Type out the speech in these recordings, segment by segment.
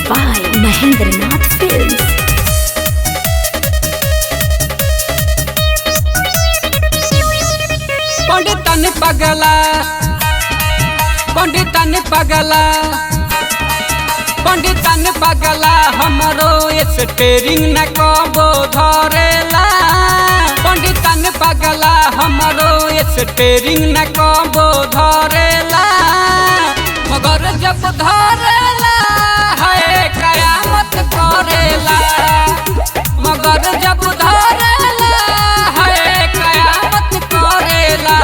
by Mahendranath Films. पंडितन पगला हमरो steering न कबो धरेला। पंडितन पगला हमरो स्टेरिंग न कबो धरेला। मगर जब धरेला है कयामत करेला। मगर जब धरेला है कयामत करेला।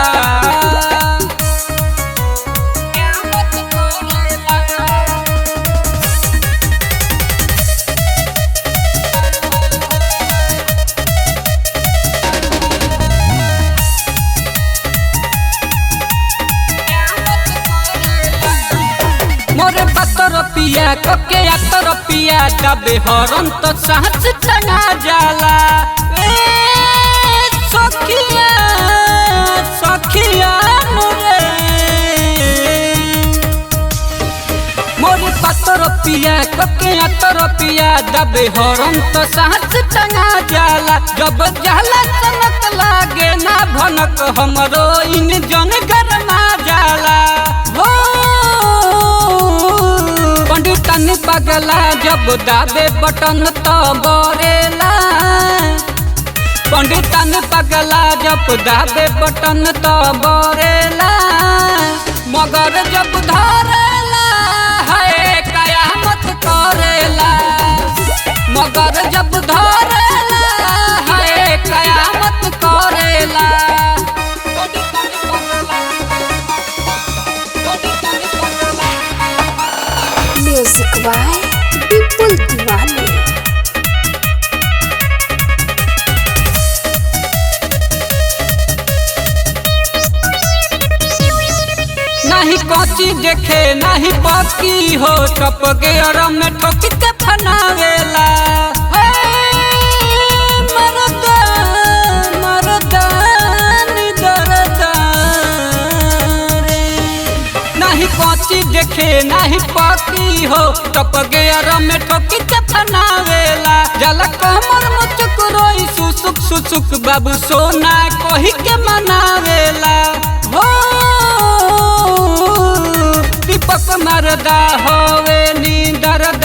मोरे 12 रुपया कोके 8 रुपया दबे हरन तो साहस टंगा जाला। सखिया सखिया मोरे 12 रुपया कोके 8 रुपया दबे हरन तो साहस टंगा जाला। जब जाला चमक लागे ना भनक हमरो इन जन गरमा जाला। हो पंडितन पगला जब दाबे बटन तो बरेला। पंडितन पगला जब दाबे बटन तो बरेला। मगर जब धरेला है कयामत करेला। मगर जब धरेला है कयामत करेला। Music by Vipul Diwali. नहीं कच्ची देखे नहीं पक्की हो टप गेर में ठोकी के फनावेला। नहीं कच्ची देखे नहीं पक्की हो टप गेर में ठोकी के फनावेला। जल कमर मुचुक रोई सुसुक सुसुक बाबू सोना कोही के मनावेला। हो दीपक मरदा होवे नी दर्द